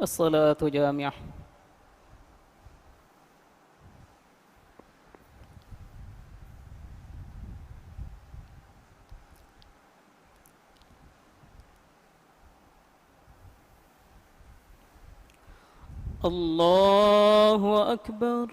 الصلاة جامعة. الله أكبر.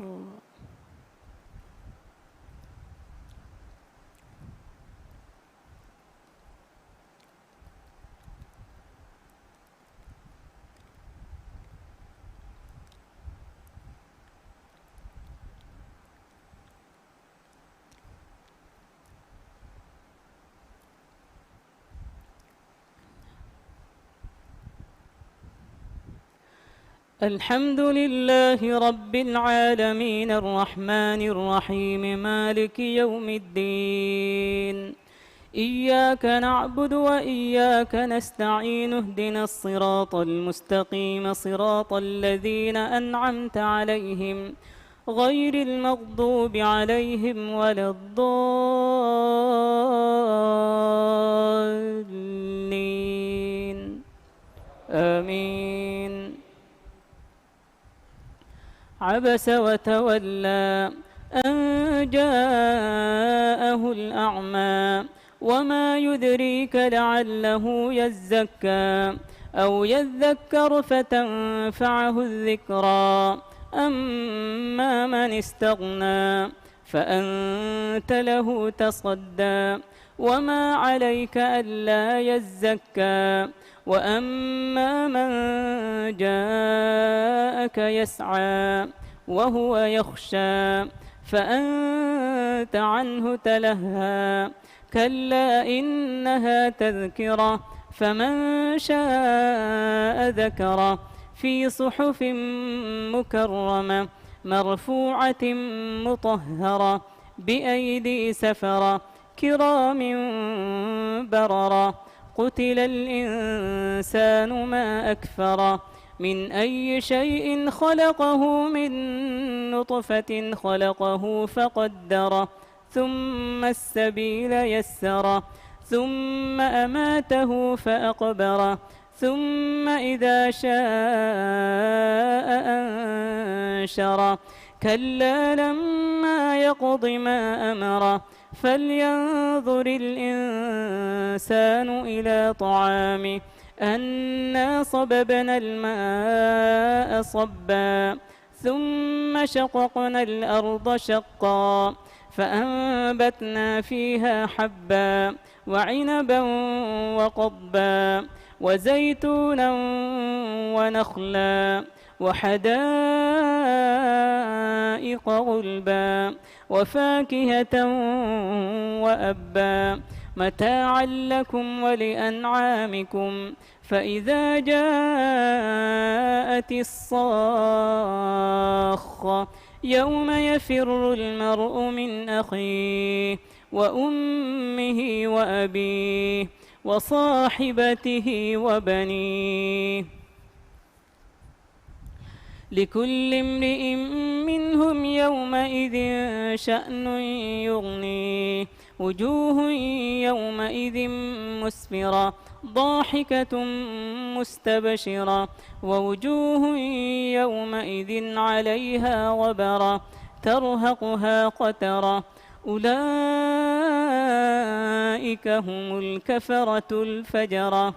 الحمد لله رب العالمين الرحمن الرحيم مالك يوم الدين. إياك نعبد وإياك نستعين اهدنا الصراط المستقيم صراط الذين أنعمت عليهم غير المغضوب عليهم ولا الضالين آمين. عبس وتولى أن جاءه الأعمى وما يدريك لعله يزكى أو يذكر فتنفعه الذكرى أما من استغنى فأنت له تصدى وما عليك ألا يزكى وأما من جاءك يسعى وهو يخشى فأنت عنه تلهى كلا إنها تذكرة فمن شاء ذكره في صحف مكرمة مرفوعة مطهرة بأيدي سفرة كرام بررة. قتل الإنسان ما أكفره من أي شيء خلقه من نطفة خلقه فقدره ثم السبيل يسره ثم أماته فأقبره ثم إذا شاء أنشره كلا لما يقض ما أمره فلينظر الإنسان إلى طعامه أنا صببنا الماء صبا ثم شققنا الأرض شقا فأنبتنا فيها حبا وعنبا وقضبا وزيتونا ونخلا وحدائق غلبا وفاكهة وأبا متاعا لكم ولأنعامكم. فإذا جاءت الصاخة يوم يفر المرء من أخيه وأمه وأبيه وصاحبته وبنيه لكل امرئ منهم يومئذ شأن يغنيه وجوه يومئذ مسفرة ضاحكة مستبشرة ووجوه يومئذ عليها غبرة ترهقها قترة أولئك هم الكفرة الفجرة.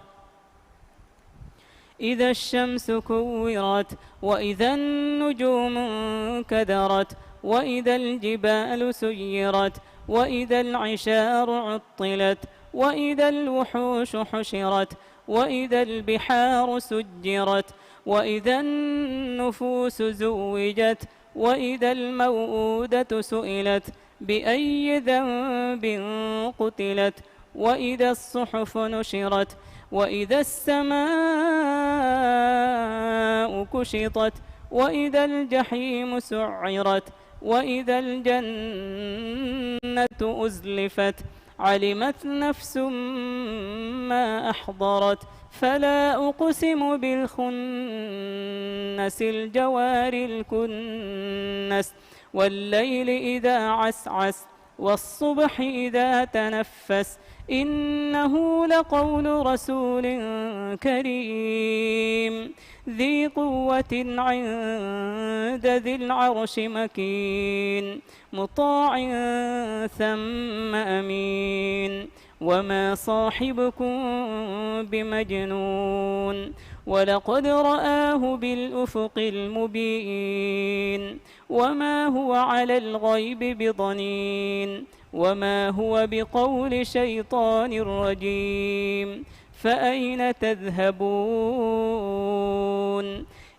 إذا الشمس كورت وإذا النجوم انكدرت وإذا الجبال سيرت وإذا العشار عطلت وإذا الوحوش حشرت وإذا البحار سجرت وإذا النفوس زوجت وإذا الموءودة سئلت بأي ذنب قتلت وإذا الصحف نشرت وإذا السماء كشطت وإذا الجحيم سعرت وإذا الجنة أزلفت علمت نفس ما أحضرت فلا أقسم بالخنس الجوار الكنس والليل إذا عسعس والصبح إذا تنفس إنه لقول رسول كريم ذي قوة عند ذي العرش مكين مطاع ثم أمين وما صاحبكم بمجنون ولقد رآه بالأفق المبين وما هو على الغيب بضنين وما هو بقول شيطان رجيم فأين تذهبون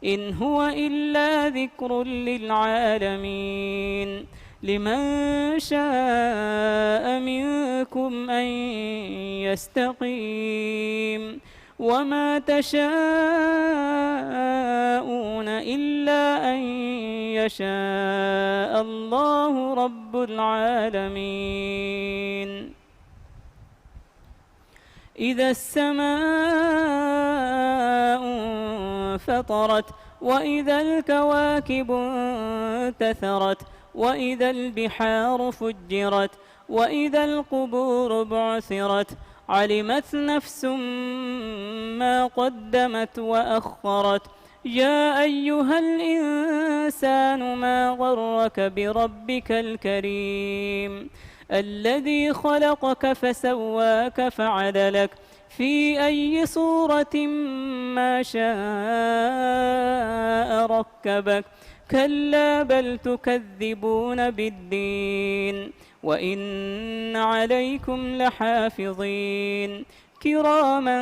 إن هو إلا ذكر للعالمين لمن شاء منكم أن يستقيم وما تشاءون إلا أن يشاء الله رب العالمين إذا السماء انفطرت وإذا الكواكب انتثرت وإذا البحار فجرت وإذا القبور بعثرت علمت نفس ما قدمت وأخرت يا أيها الإنسان ما غرك بربك الكريم الذي خلقك فسواك فعدلك في أي صورة ما شاء ركبك كلا بل تكذبون بالدين وإن عليكم لحافظين كراما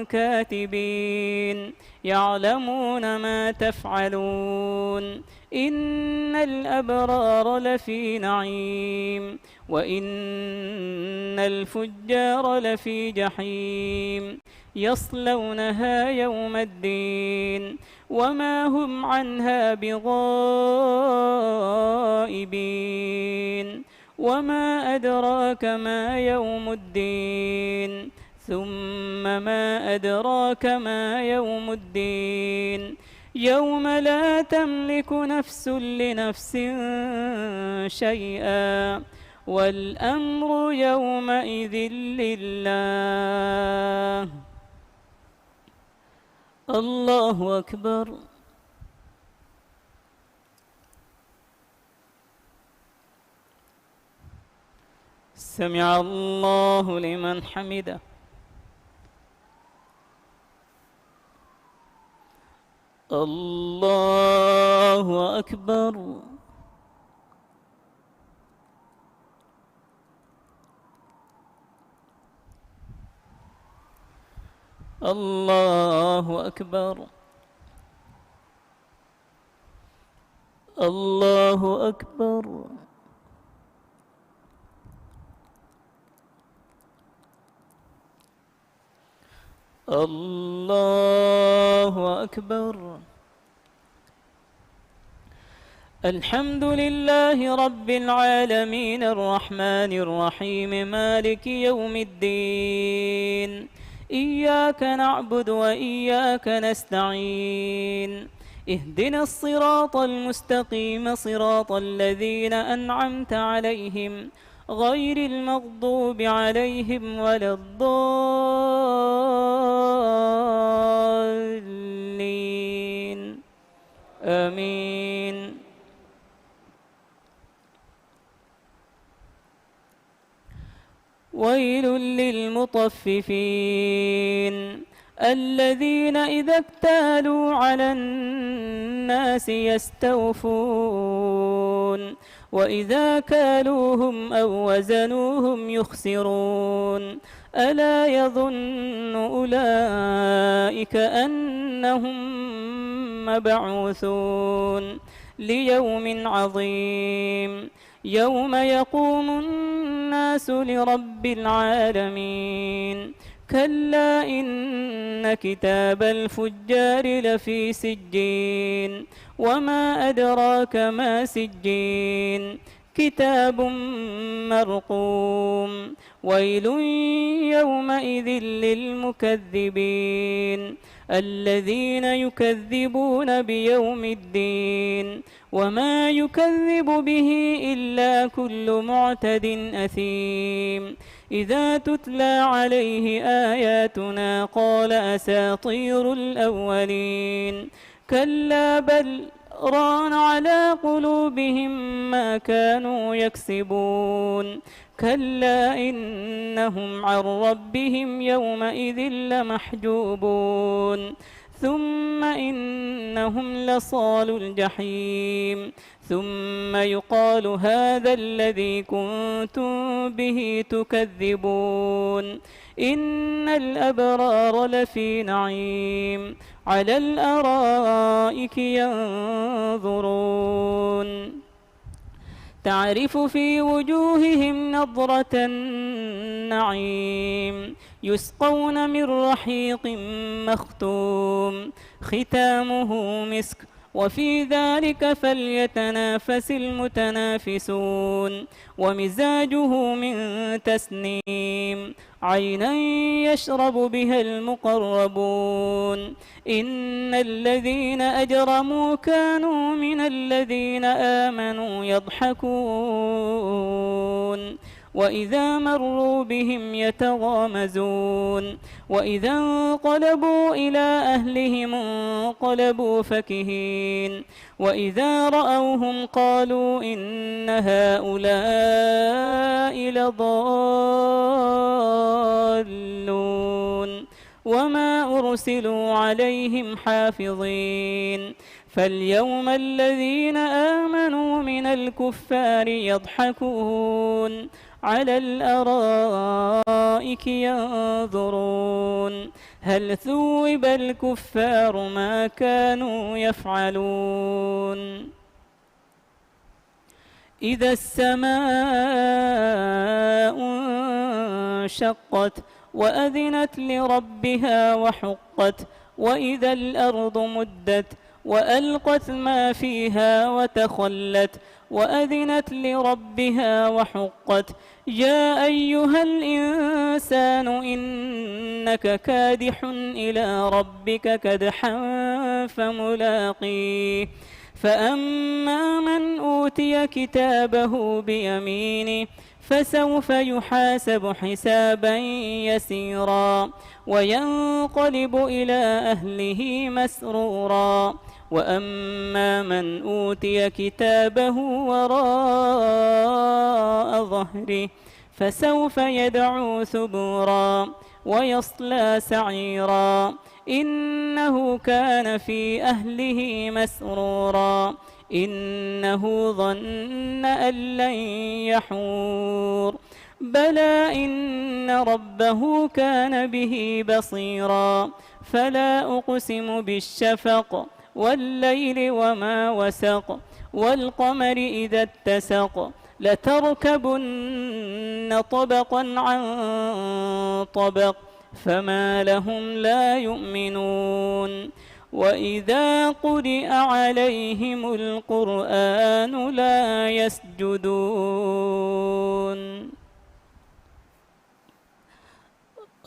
كاتبين يعلمون ما تفعلون إن الأبرار لفي نعيم وإن الفجار لفي جحيم يصلونها يوم الدين وما هم عنها بغائبين وما أدراك ما يوم الدين ثم ما أدراك ما يوم الدين يوم لا تملك نفس لنفس شيئا والأمر يومئذ لله. الله أكبر. سمع الله لمن حمده. الله أكبر. الله أكبر. الله أكبر. الله أكبر. الحمد لله رب العالمين الرحمن الرحيم مالك يوم الدين إياك نعبد وإياك نستعين اهدنا الصراط المستقيم صراط الذين أنعمت عليهم غير المغضوب عليهم ولا الضالين آمين. ويل للمطففين الذين إذا اكتالوا على الناس يستوفون وإذا كالوهم أو وزنوهم يخسرون ألا يظن أولئك أنهم مبعوثون ليوم عظيم يوم يقوم الناس لرب العالمين كلا إن كتاب الفجار لفي سجين وما أدراك ما سجين كتاب مرقوم ويل يومئذ للمكذبين الذين يكذبون بيوم الدين وما يكذب به إلا كل معتد أثيم إذا تتلى عليه آياتنا قال أساطير الأولين كلا بل ران على قلوبهم ما كانوا يكسبون كلا إنهم عن ربهم يومئذ لمحجوبون ثم إنهم لصال الجحيم ثم يقال هذا الذي كنتم به تكذبون إن الأبرار لفي نعيم على الأرائك ينظرون تعرف في وجوههم نضرة النعيم يسقون من رحيق مختوم ختامه مسك وفي ذلك فليتنافس المتنافسون ومزاجه من تسنيم عينا يشرب بها المقربون إن الذين أجرموا كانوا من الذين آمنوا يضحكون وإذا مروا بهم يتغامزون وإذا انقلبوا إلى أهلهم انقلبوا فكهين وإذا رأوهم قالوا إن هؤلاء لضالون وما أرسلوا عليهم حافظين فاليوم الذين آمنوا من الكفار يضحكون على الأرائك ينظرون هل ثوب الكفار ما كانوا يفعلون إذا السماء انشقت وأذنت لربها وحقت وإذا الأرض مدت وألقت ما فيها وتخلت وأذنت لربها وحقت يا أيها الإنسان إنك كادح إلى ربك كدحا فملاقيه فأما من أوتي كتابه بيمينه فسوف يحاسب حسابا يسيرا وينقلب إلى أهله مسرورا وأما من أوتي كتابه وراء ظهره فسوف يدعو ثبورا ويصلى سعيرا إنه كان في أهله مسرورا إنه ظن أن لن يحور بلى إن ربه كان به بصيرا فلا أقسم بالشفق والليل وما وسق والقمر إذا اتسق لتركبن طبقا عن طبق فما لهم لا يؤمنون وإذا قرئ عليهم القرآن لا يسجدون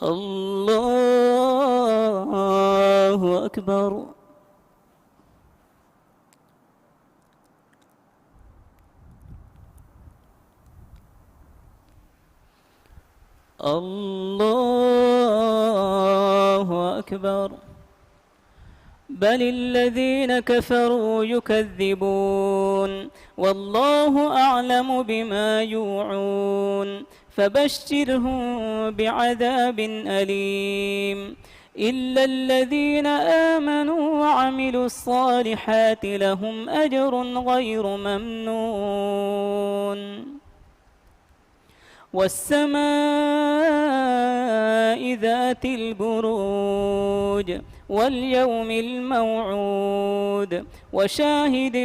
الله أكبر الله أكبر بل الذين كفروا يكذبون والله أعلم بما يوعون فبشرهم بعذاب أليم إلا الذين آمنوا وعملوا الصالحات لهم أجر غير ممنون والسماء ذات البروج واليوم الموعود وشاهد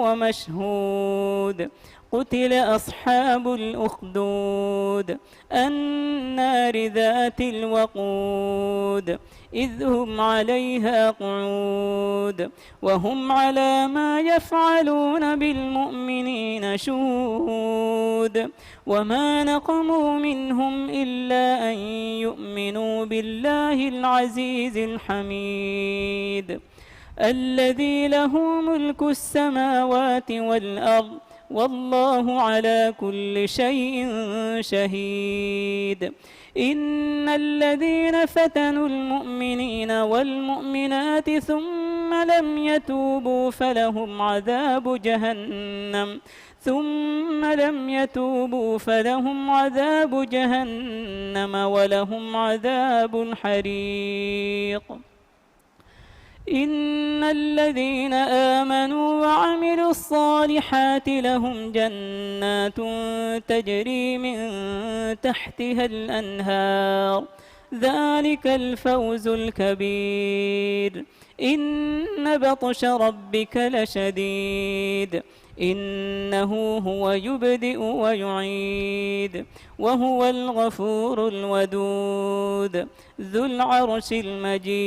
ومشهود قتل أصحاب الأخدود النار ذات الوقود إذ هم عليها قعود وهم على ما يفعلون بالمؤمنين شهود وما نقموا منهم إلا أن يؤمنوا بالله العزيز الحميد الذي له ملك السماوات والأرض والله على كل شيء شهيد إن الذين فتنوا المؤمنين والمؤمنات ثم لم يتوبوا فلهم عذاب جهنم ولهم عذاب الحريق إن الذين آمنوا وعملوا الصالحات لهم جنات تجري من تحتها الأنهار ذلك الفوز الكبير إن بطش ربك لشديد إنه هو يبدئ ويعيد وهو الغفور الودود ذو العرش المجيد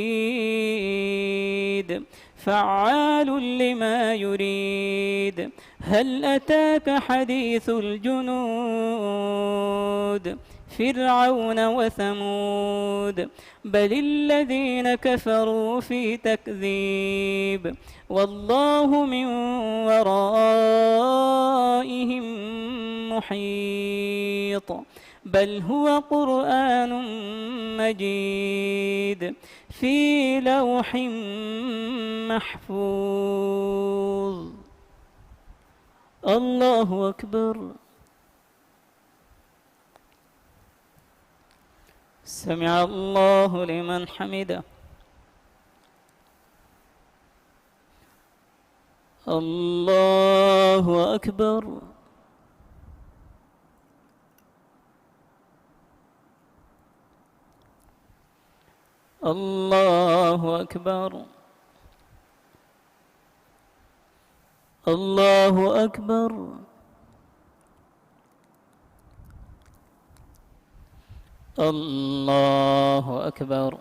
فعال لما يريد هل أتاك حديث الجنود فرعون وثمود بل الذين كفروا في تكذيب والله من ورائهم محيط بل هو قرآن مجيد في لوح محفوظ الله أكبر سمع الله لمن حمده الله أكبر الله أكبر الله أكبر الله أكبر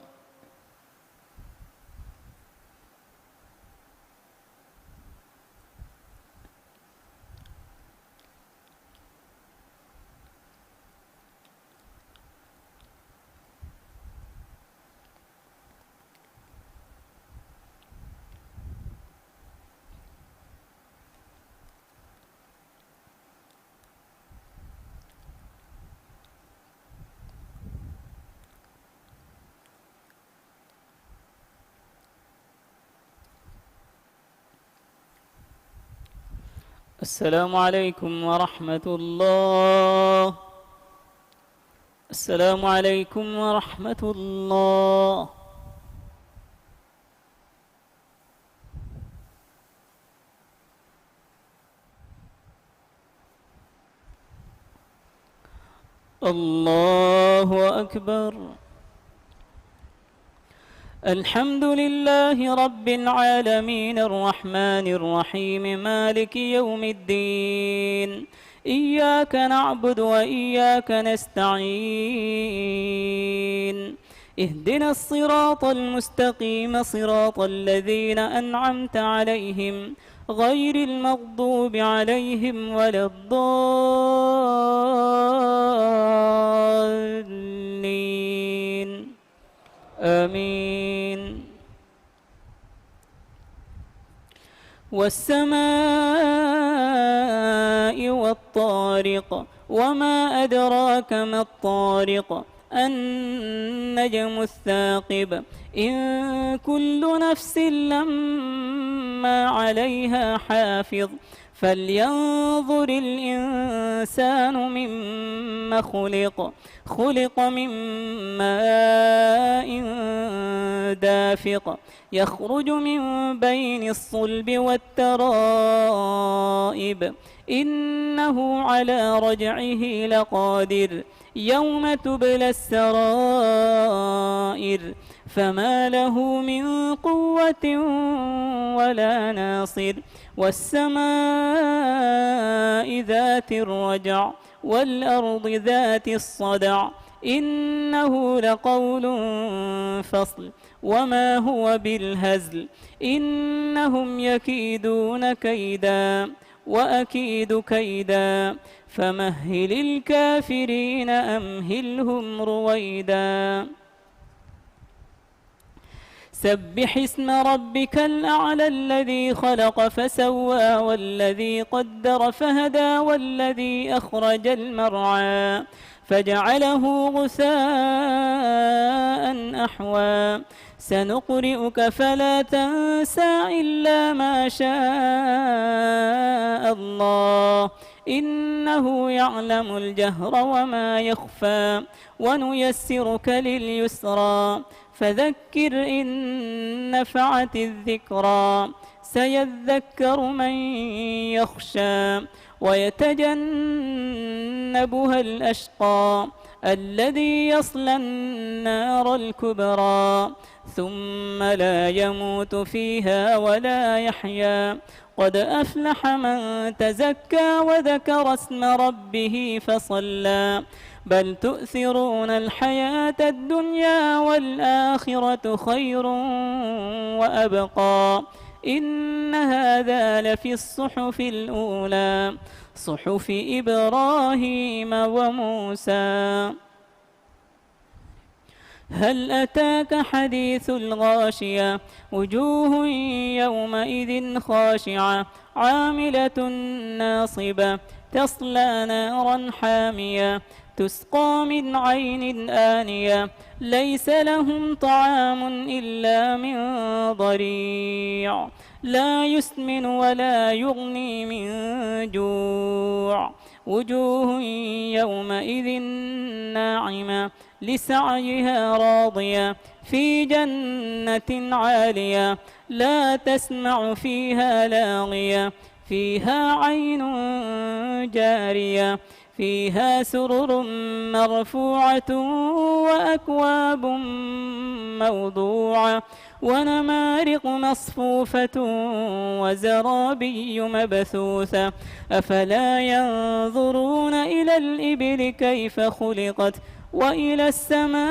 السلام عليكم ورحمة الله السلام عليكم ورحمة الله الله أكبر الحمد لله رب العالمين الرحمن الرحيم مالك يوم الدين إياك نعبد وإياك نستعين اهدنا الصراط المستقيم صراط الذين أنعمت عليهم غير المغضوب عليهم ولا الضالين آمين والسماء والطارق وما أدراك ما الطارق النجم الثاقب إن كل نفس لما عليها حافظ فلينظر الإنسان مما خلق من ماء دافق يخرج من بين الصلب والترائب إنه على رجعه لقادر يوم تبلى السرائر فما له من قوة ولا ناصر والسماء ذات الرجع والأرض ذات الصدع إنه لقول فصل وما هو بالهزل إنهم يكيدون كيدا وأكيد كيدا فمهل الكافرين أمهلهم رويدا سبح اسم ربك الأعلى الذي خلق فسوى والذي قدر فهدى والذي أخرج المرعى فجعله غثاء أحوى سنقرئك فلا تنسى إلا ما شاء الله إنه يعلم الجهر وما يخفى ونيسرك لليسرى فذكر إن نفعت الذكرى سيذكر من يخشى ويتجنبها الأشقى الذي يصلى النار الكبرى ثم لا يموت فيها ولا يحيا قد أفلح من تزكى وذكر اسم ربه فصلى بل تؤثرون الحياة الدنيا والآخرة خير وأبقى إن هذا لفي الصحف الأولى صحف إبراهيم وموسى هل أتاك حديث الغاشية وجوه يومئذ خاشعة عاملة ناصبة تصلى نارا حامية تسقى من عين آنية ليس لهم طعام إلا من ضريع لا يسمن ولا يغني من جوع وجوه يومئذ ناعمة لسعيها راضية في جنة عالية لا تسمع فيها لاغية فيها عين جارية فيها سرر مرفوعة وأكواب موضوعة ونمارق مصفوفة وزرابي مبثوثة أفلا ينظرون إلى الإبل كيف خلقت وإلى السماء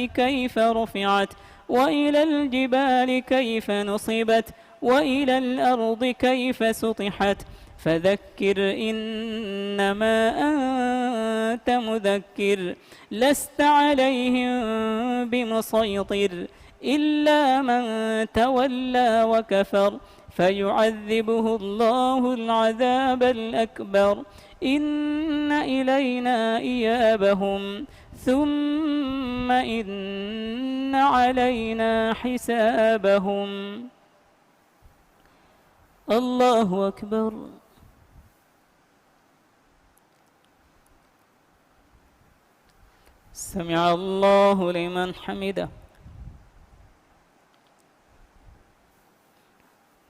كيف رفعت وإلى الجبال كيف نصبت وإلى الأرض كيف سطحت فذكر إنما أنت مذكر لست عليهم بمسيطر إلا من تولى وكفر فيعذبه الله العذاب الأكبر إن إلينا إيابهم ثم إن علينا حسابهم الله أكبر سمع الله لمن حمده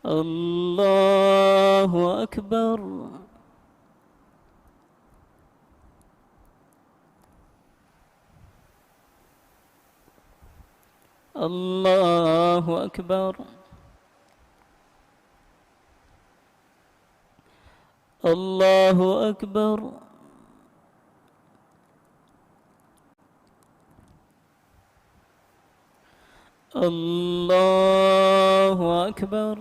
الله أكبر الله أكبر الله أكبر الله أكبر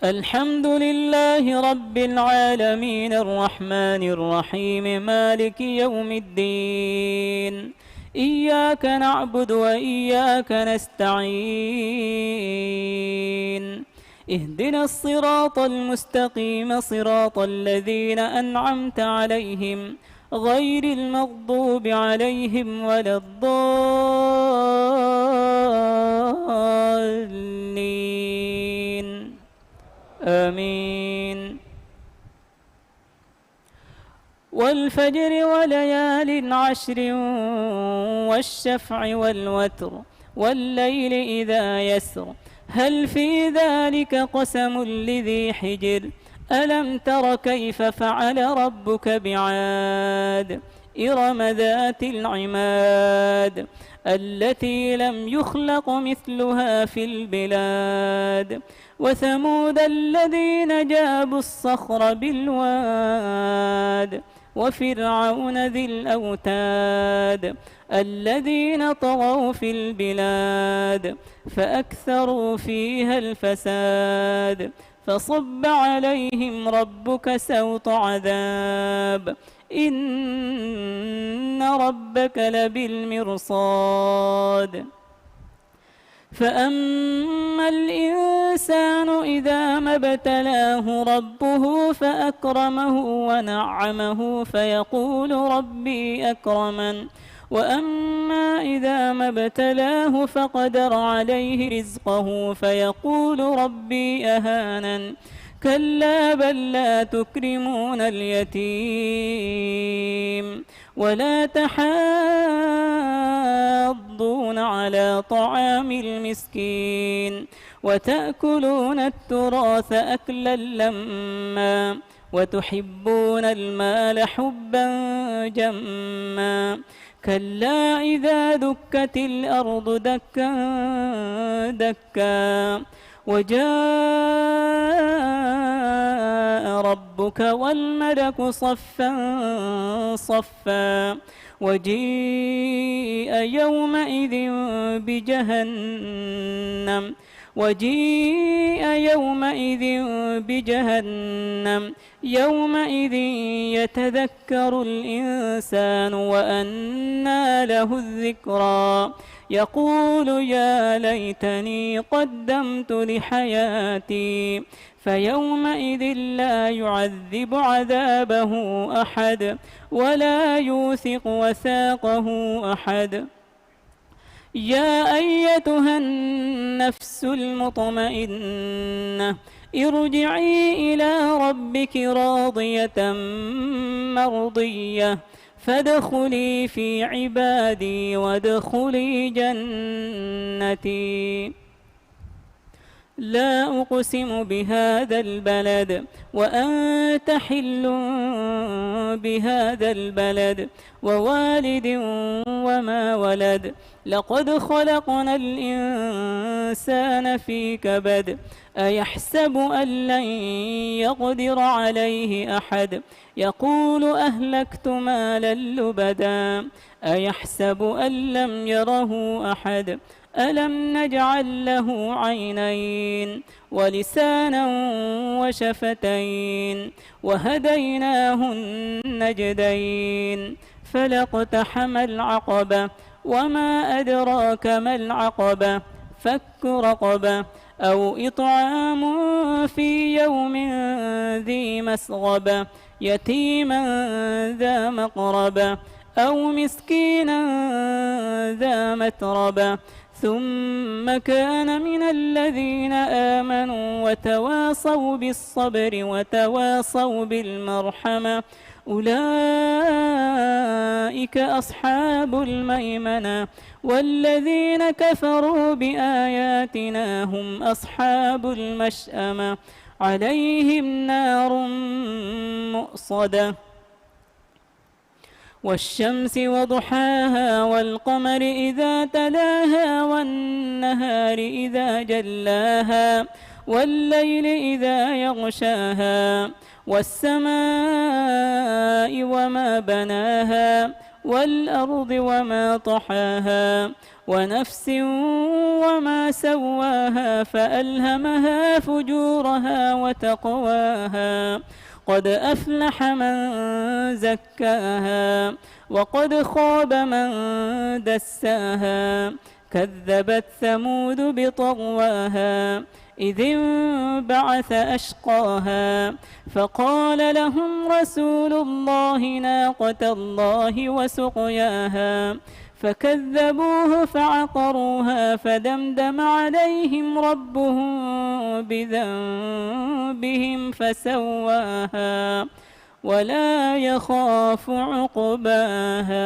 الحمد لله رب العالمين الرحمن الرحيم مالك يوم الدين إياك نعبد وإياك نستعين اهدنا الصراط المستقيم صراط الذين أنعمت عليهم غير المغضوب عليهم ولا الضالين آمين والفجر وليال عشر والشفع والوتر والليل إذا يسر هل في ذلك قسم لذي حجر ألم تر كيف فعل ربك بعاد إرم ذات العماد التي لم يخلق مثلها في البلاد وثمود الذين جابوا الصخر بالواد وفرعون ذي الأوتاد الذين طغوا في البلاد فأكثروا فيها الفساد فصب عليهم ربك سوط عذاب إن ربك لبالمرصاد فأما الإنسان إذا ما ابتلاه ربه فأكرمه ونعمه فيقول ربي أكرمن وأما إذا ما ابتلاه فقدر عليه رزقه فيقول ربي أهانن كلا بل لا تكرمون اليتيم ولا تحاضون على طعام المسكين وتأكلون التراث أكلا لما وتحبون المال حبا جما كلا إذا دكت الأرض دكا دكا وجاء ربك والملك صفا صفا وجيء يومئذ بجهنم يومئذ يتذكر الإنسان وأنى له الذكرى يقول يا ليتني قدمت لحياتي فيومئذ لا يعذب عذابه أحد ولا يوثق وثاقه أحد يا أيتها النفس المطمئنة ارجعي إلى ربك راضية مرضية فادخلي في عبادي وادخلي جنتي لا أقسم بهذا البلد وأنت حل بهذا البلد ووالد وما ولد لقد خلقنا الإنسان في كبد أيحسب أن لن يقدر عليه أحد يقول أهلكت مالا لبدا أيحسب أن لم يره أحد ألم نجعل له عينين ولسانا وشفتين وهديناه النجدين فلاقتحم العقبة وما أدراك ما العقبة فك رقبة أو إطعام في يوم ذي مسغبة يتيما ذا مقربة أو مسكينا ذا متربة ثم كان من الذين آمنوا وتواصوا بالصبر وتواصوا بالمرحمة أولئك أصحاب الميمنة والذين كفروا بآياتنا هم أصحاب المشأمة عليهم نار مؤصدة والشمس وضحاها والقمر إذا تلاها والنهار إذا جلاها والليل إذا يغشاها والسماء وما بناها والأرض وما طحاها ونفس وما سواها فألهمها فجورها وتقواها قد أفلح من زكاها وقد خاب من دساها كذبت ثمود بطغواها إذ انبعث أشقاها فقال لهم رسول الله ناقة الله وسقياها فكذبوه فعقروها فدمدم عليهم ربهم بذنبهم فسواها ولا يخاف عقباها.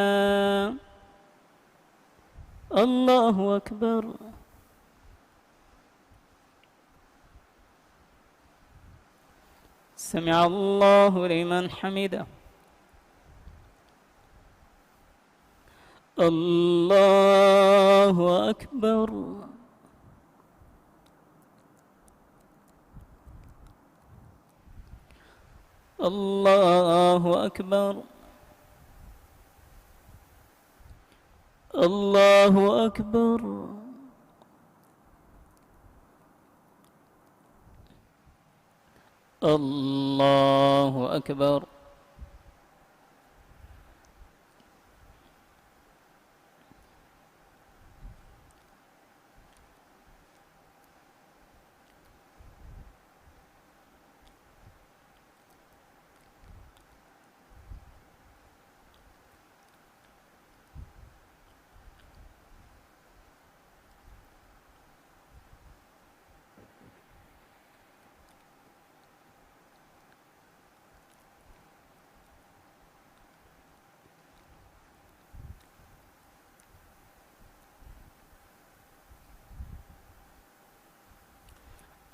الله أكبر. سمع الله لمن حمده. الله أكبر. الله أكبر. الله أكبر. الله أكبر.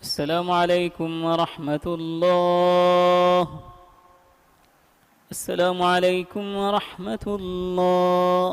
السلام عليكم ورحمة الله. السلام عليكم ورحمة الله.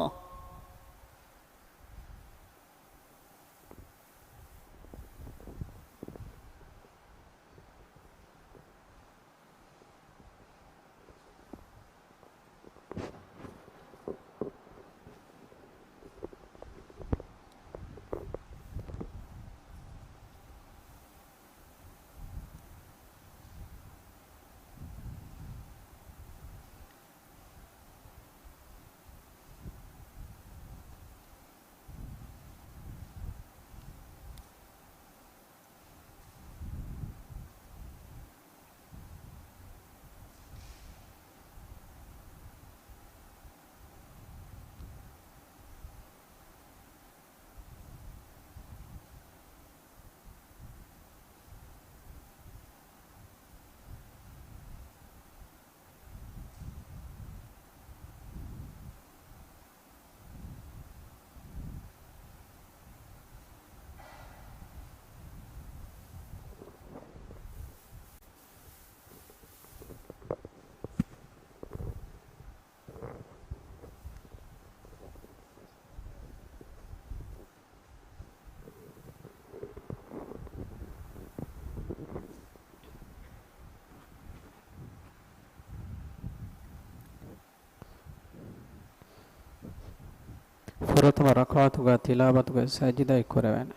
ಪ್ರಥಮ ರಕಾತುಗ ತಿಲಾವತುಗ ಸಜಿದ ಕೊರವೇನ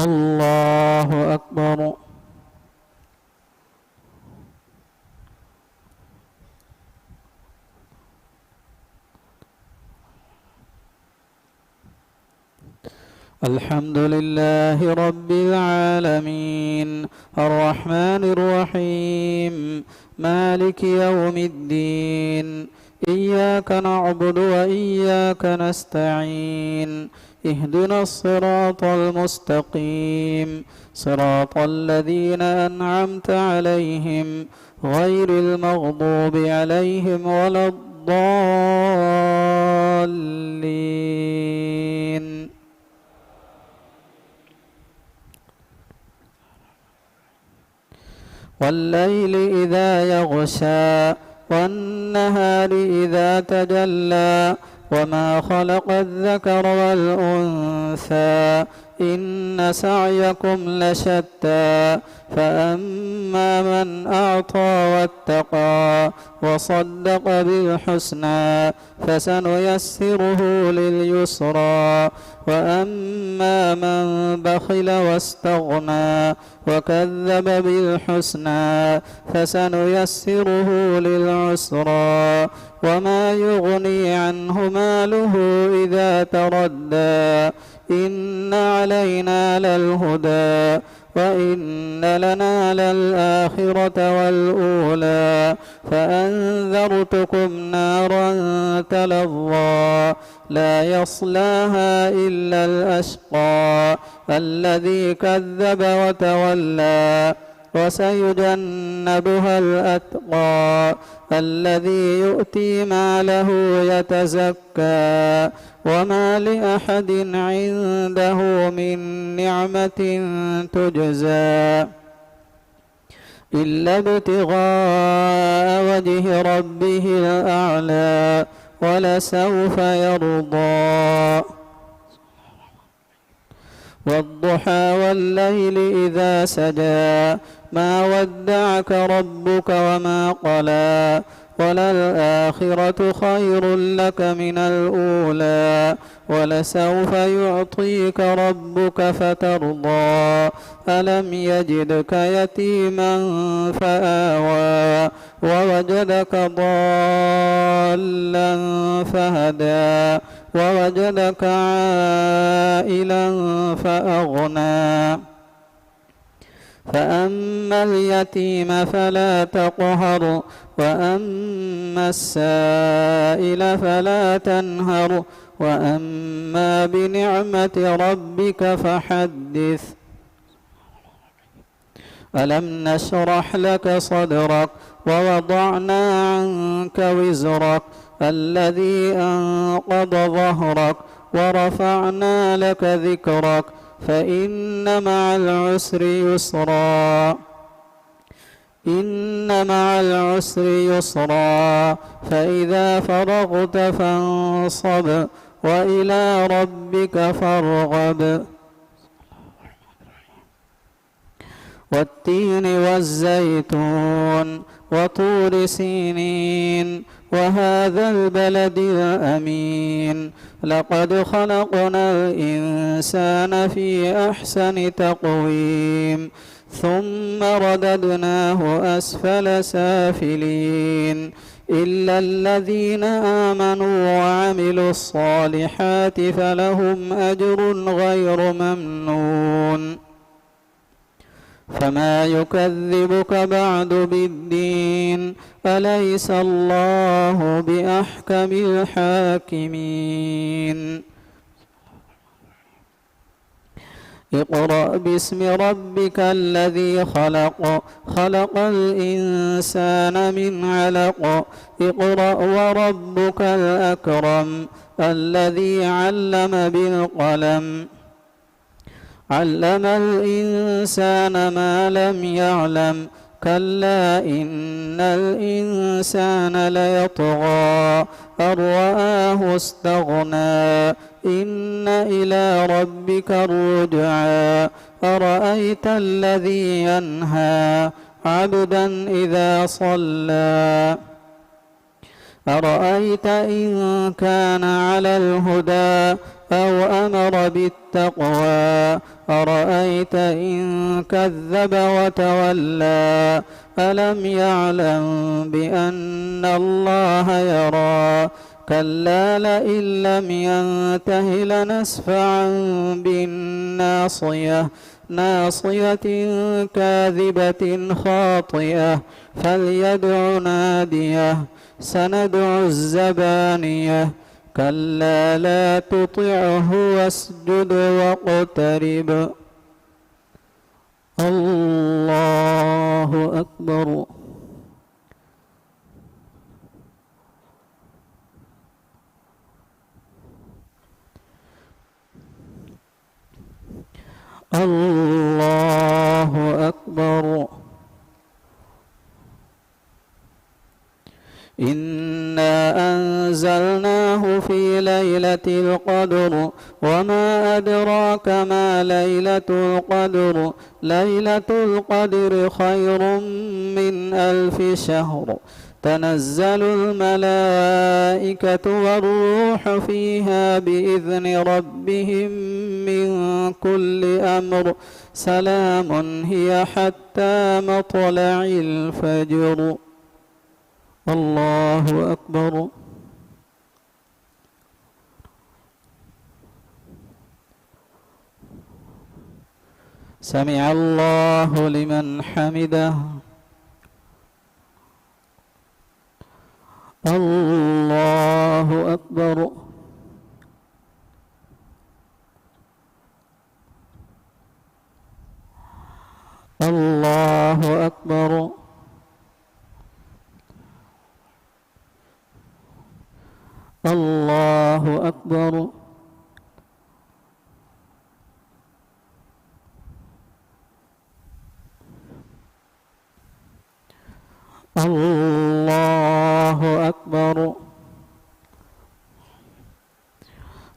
ಅಲ್ಲಾಹು ಅಕ್ಬರ್. الحمد لله رب العالمين الرحمن الرحيم مالك يوم الدين إياك نعبد وإياك نستعين اهدنا الصراط المستقيم صراط الذين أنعمت عليهم غير المغضوب عليهم ولا الضالين. والليل إذا يغشى والنهار إذا تجلى وما خلق الذكر والأنثى إن سعيكم لشتى فأما من أعطى واتقى وصدق بالحسنى فسنيسره لليسرى وأما من بخل واستغنى وكذب بالحسنى فسنيسره للعسرى وما يغني عنه ماله إذا تردى إن علينا للهدى وإن لنا للآخرة والأولى فأنذرتكم نارا تلظى لا يصلاها إلا الأشقى الذي كذب وتولى وسيجنبها الأتقى الذي يؤتي ماله يتزكى وما لأحد عنده من نعمة تجزى إلا ابتغاء وجه ربه الأعلى ولسوف يرضى والضحى والليل إذا سجى ما ودعك ربك وما قلى وللآخرة خير لك من الأولى ولسوف يعطيك ربك فترضى ألم يجدك يتيما فآوى ووجدك ضالا فهدى ووجدك عائلا فأغنى فأما اليتيم فلا تقهر وأما السائل فلا تنهر وأما بنعمة ربك فحدث ألم نشرح لك صدرك ووضعنا عنك وزرك الذي أنقض ظهرك ورفعنا لك ذكرك فإن مع العسر يسرا إن مع العسر يسرا فإذا فرغت فانصب وإلى ربك فارغب والتين والزيتون وطور سينين وهذا البلد الأمين لقد خلقنا الإنسان في أحسن تقويم ثم رددناه أسفل سافلين إلا الذين آمنوا وعملوا الصالحات فلهم أجر غير ممنون فما يكذبك بعد بالدين أليس الله بأحكم الحاكمين اقرأ باسم ربك الذي خلق خلق الإنسان من علق اقرأ وربك الأكرم الذي علم بالقلم علم الإنسان ما لم يعلم كلا إن الإنسان ليطغى أن رآه استغنى إن إلى ربك الرجعى أرأيت الذي ينهى عبدا إذا صلى أرأيت إن كان على الهدى أو أمر بالتقوى أرأيت إن كذب وتولى ألم يعلم بأن الله يرى كلا لئن لم ينته لنسفعا بالناصية ناصية كاذبة خاطئة فليدع ناديه سندع الزبانية كلا لا تطعه واسجد واقترب الله أكبر الله أكبر إنا أنزلناه في ليلة القدر وما أدراك ما ليلة القدر ليلة القدر خير من 1000 شهر تنزل الملائكة والروح فيها بإذن ربهم من كل أمر سلام هي حتى مطلع الفجر الله أكبر سمع الله لمن حمده الله أكبر الله أكبر الله أكبر الله أكبر.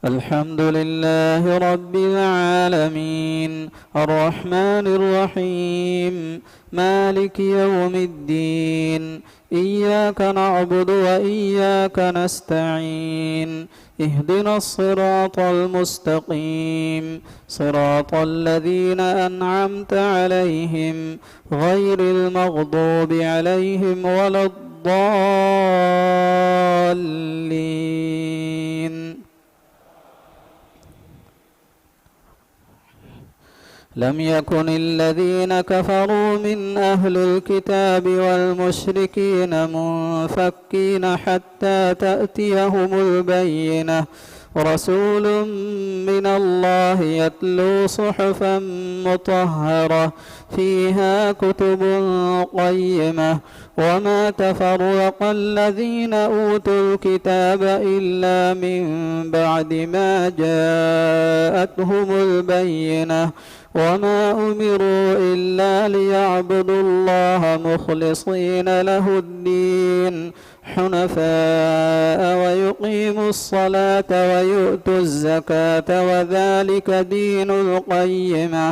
الحمد لله رب العالمين الرحمن الرحيم مالك يوم الدين إياك نعبد وإياك نستعين اهدنا الصراط المستقيم صراط الذين أنعمت عليهم غير المغضوب عليهم ولا الضالين. لم يكن الذين كفروا من أهل الكتاب والمشركين منفكين حتى تأتيهم البينة رسول من الله يتلو صحفا مطهرة فيها كتب قيمة وما تفرق الذين أوتوا الكتاب إلا من بعد ما جاءتهم البينة وما أمروا إلا ليعبدوا الله مخلصين له الدين حنفاء ويقيموا الصلاة ويؤتوا الزكاة وذلك دين القيمة.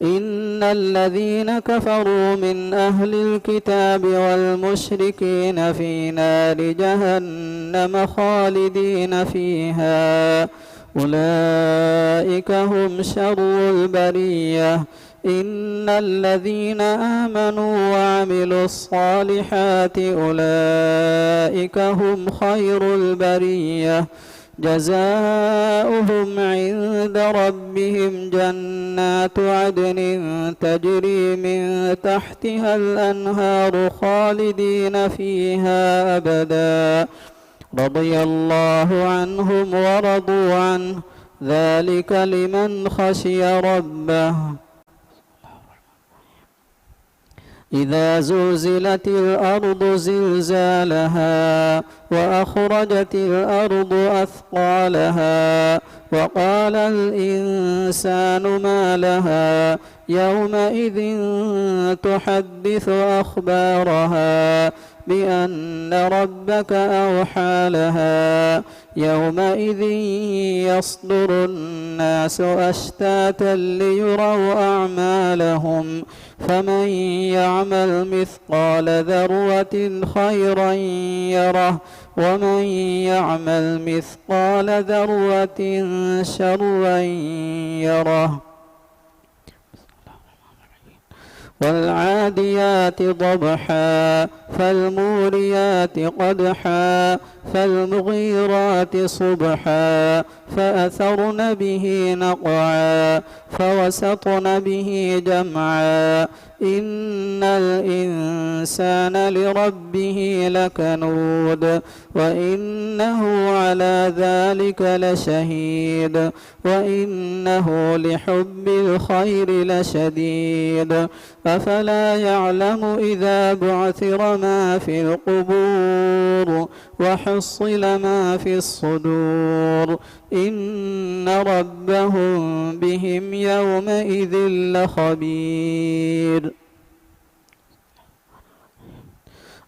إن الذين كفروا من أهل الكتاب والمشركين في نار جهنم خالدين فيها أولئك هم شر البرية. إن الذين آمنوا وعملوا الصالحات أولئك هم خير البرية جزاؤهم عند ربهم جنات عدن تجري من تحتها الأنهار خالدين فيها أبدا رضي الله عنهم ورضوا عنه ذلك لمن خشي ربه. إذا زلزلت الأرض زلزالها وأخرجت الأرض أثقالها وقال الإنسان ما لها يومئذ تحدث أخبارها بأن ربك أوحى لها يومئذ يصدر الناس أشتاتا ليروا أعمالهم فمن يعمل مثقال ذرة خيرا يره ومن يعمل مثقال ذرة شرا يره. والعاديات ضبحا فالموريات قدحا فالمغيرات صبحا فأثرن به نقعا فوسطن به جمعا. إن الإنسان لربه لكنود وإنه على ذلك لشهيد وإنه لحب الخير لشديد. أفلا يعلم إذا بعثر ما في القبور وحصل ما في الصدور إن ربهم بهم يومئذ لخبير.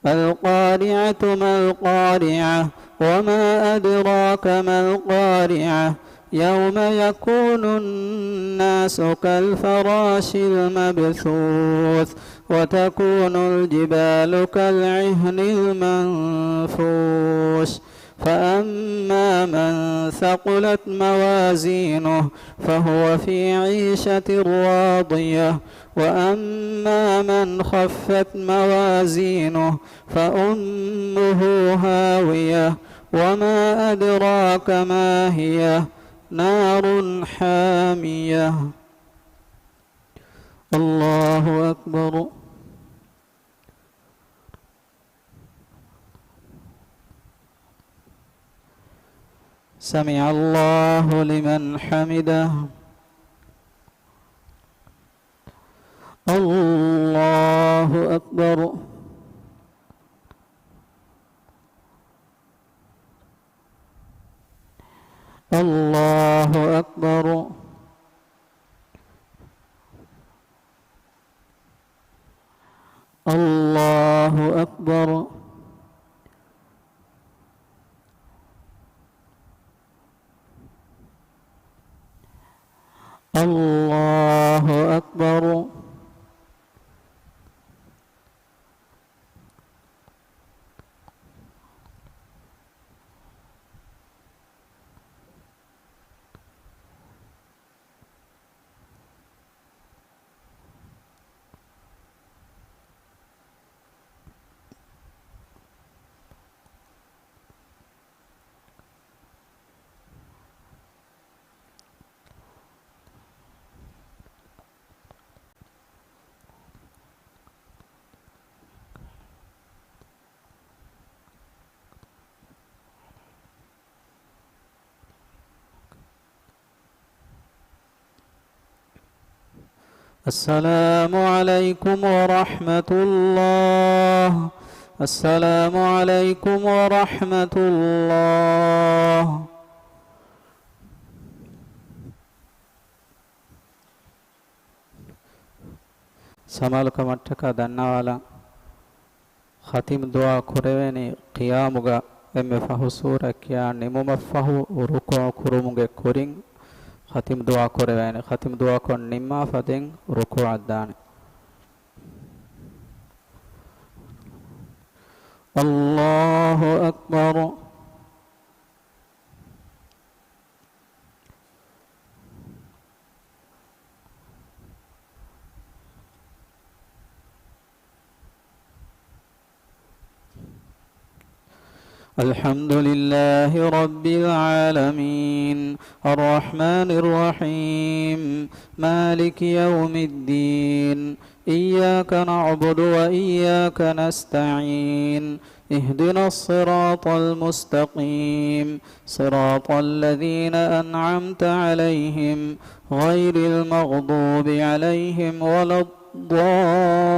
القارعة ما القارعة وما أدراك ما القارعة يوم يكون الناس كالفراش المبثوث وتكون الجبال كالعهن المنفوش. فأما من ثقلت موازينه فهو في عيشة راضية وأما من خفت موازينه فأمه هاوية وما أدراك ما هي نار حامية. الله أكبر. سمع الله لمن حمده. الله أكبر الله أكبر الله أكبر الله أكبر السلام عليكم ورحمة الله السلام عليكم ورحمة الله සමාලක මට්ටක දන්නවාලා ඛතිම් දුආ කුරවෙනි ඛියාමුග එම්මෙ ෆහු සූරකියා නිමුම ෆහු රුකෝ කුරුමුගේ කුරින් ختم دعا كوريواني ختم دعا كون نما فدين ركوع الداني الله أكبر الحمد لله رب العالمين الرحمن الرحيم مالك يوم الدين إياك نعبد وإياك نستعين اهدنا الصراط المستقيم صراط الذين أنعمت عليهم غير المغضوب عليهم ولا الضالين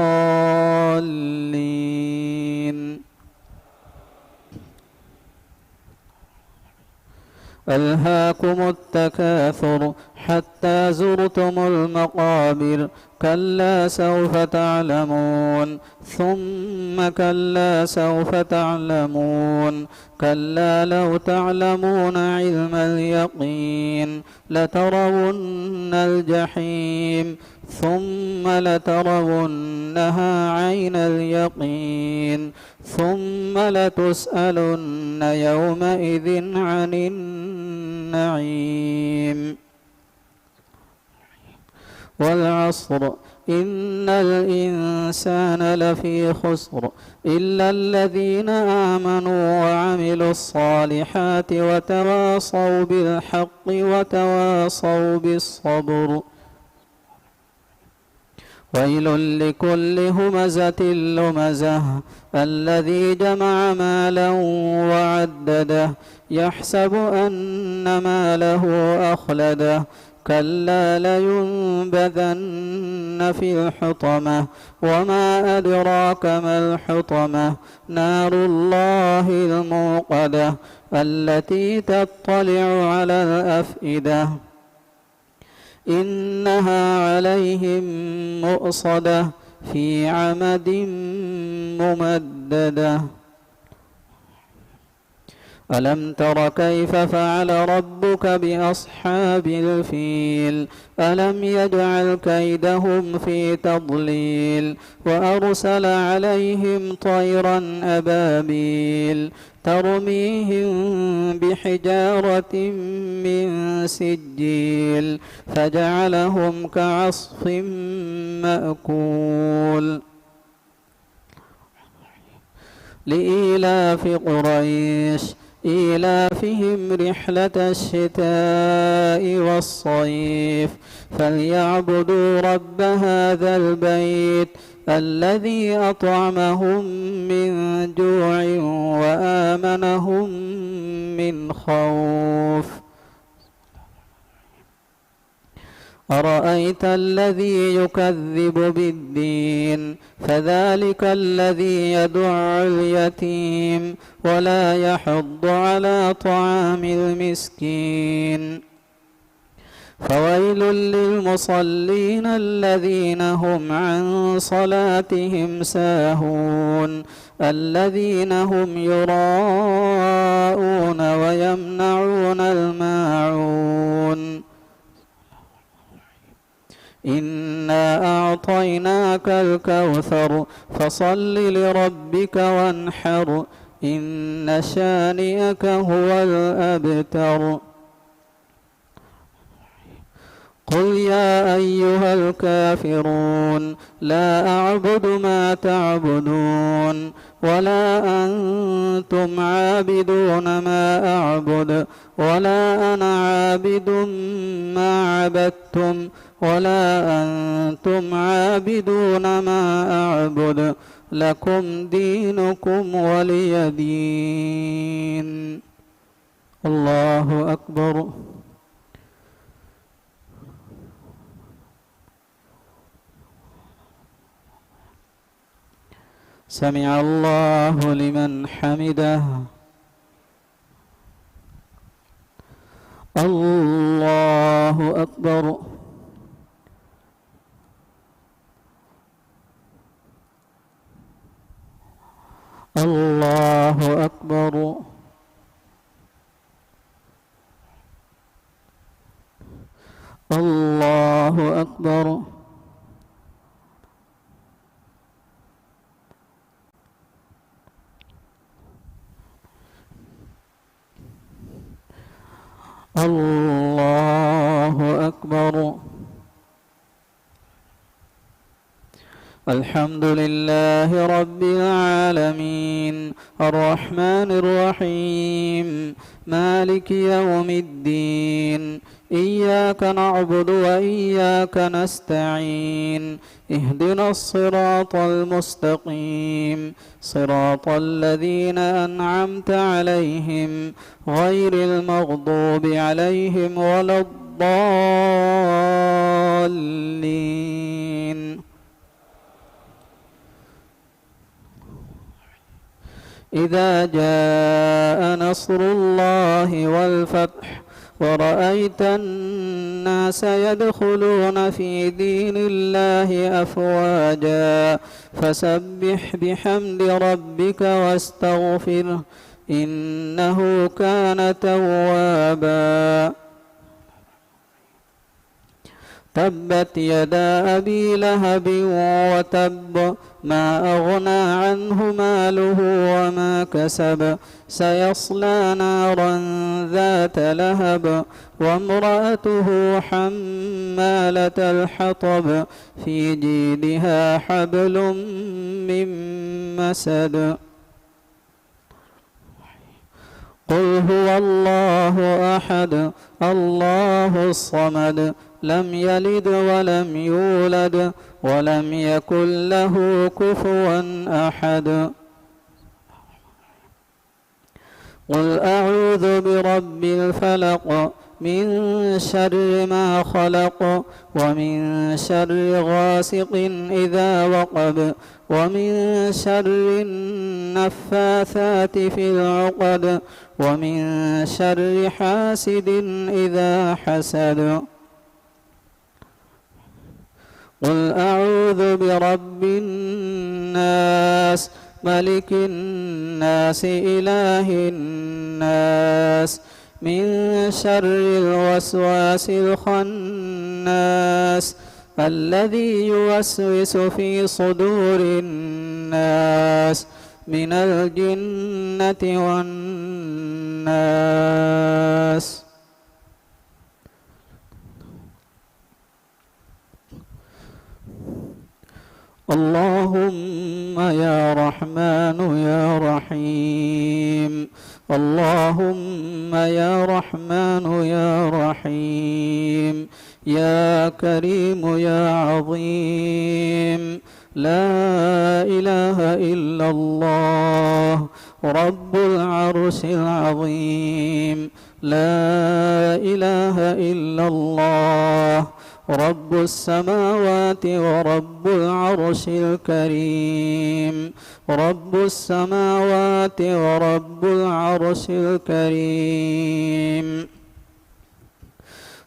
ألهاكم التكاثر حتى زرتم المقابر كلا سوف تعلمون ثم كلا سوف تعلمون كلا لو تعلمون علم اليقين لترون الجحيم ثم لترونها عين اليقين ثم لتسألن يومئذ عن النعيم والعصر إن الإنسان لفي خسر إلا الذين آمنوا وعملوا الصالحات وتواصوا بالحق وتواصوا بالصبر ويل لكل همزة لمزة الذي جمع مالا وعدده يحسب أن ماله أخلده كلا لينبذن في الحطمة وما أدراك ما الحطمة نار الله الموقدة التي تطلع على الأفئدة إنها عليهم مؤصدة في عمد ممددة ألم تر كيف فعل ربك بأصحاب الفيل ألم يجعل كيدهم في تضليل وأرسل عليهم طيرا أبابيل ترميهم بحجارة من سجيل فجعلهم كعصف مأكول لإيلاف قريش إيلافهم رحلة الشتاء والصيف فليعبدوا رب هذا البيت الذي أطعمهم من جوع وآمنهم من خوف أرأيت الذي يكذب بالدين فذلك الذي يدع اليتيم ولا يحض على طعام المسكين فويل للمصلين الذين هم عن صلاتهم ساهون الذين هم يراءون ويمنعون الماعون إنا أعطيناك الكوثر فصل لربك وانحر إن شانئك هو الأبتر قل يا أيها الكافرون لا أعبد ما تعبدون ولا أنتم عابدون ما أعبد ولا أنا عابد ما عبدتم ولا أنتم عابدون ما أعبد لكم دينكم ولي دين. الله أكبر. سمع الله لمن حمده. الله أكبر. الله أكبر. الله أكبر. الله أكبر. الحمد لله رب العالمين الرحمن الرحيم مالك يوم الدين إياك نعبد وإياك نستعين اهدنا الصراط المستقيم صراط الذين أنعمت عليهم غير المغضوب عليهم ولا الضالين. إذا جاء نصر الله والفتح ورأيت الناس يدخلون في دين الله أفواجا فسبح بحمد ربك واستغفره إنه كان توابا. تبت يدا أبي لهب وتب ما أغنى عنه ماله وما كسب سيصلى نارا ذات لهب وامرأته حمالة الحطب في جيدها حبل من مسد. قل هو الله أحد الله الصمد لم يلد ولم يولد ولم يكن له كفوا أحد. قل أعوذ برب الفلق من شر ما خلق ومن شر غاسق إذا وقب ومن شر النفاثات في العقد ومن شر حاسد إذا حسد. قل أعوذ برب الناس ملك الناس إله الناس من شر الوسواس الخناس الذي يوسوس في صدور الناس من الجنة والناس. اللهم يا رحمن يا رحيم اللهم يا رحمن يا رحيم يا كريم يا عظيم لا إله إلا الله رب العرش العظيم لا إله إلا الله رب السماوات ورب العرش الكريم رب السماوات ورب العرش الكريم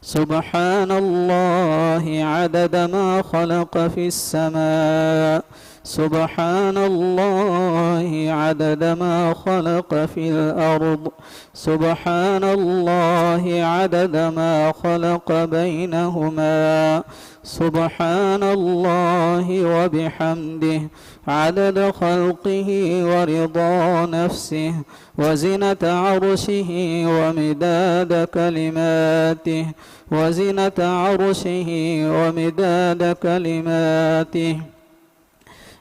سبحان الله عدد ما خلق في السماء سبحان الله عدد ما خلق في الأرض سبحان الله عدد ما خلق بينهما سبحان الله وبحمده عدد خلقه ورضا نفسه وزنة عرشه ومداد كلماته وزنة عرشه ومداد كلماته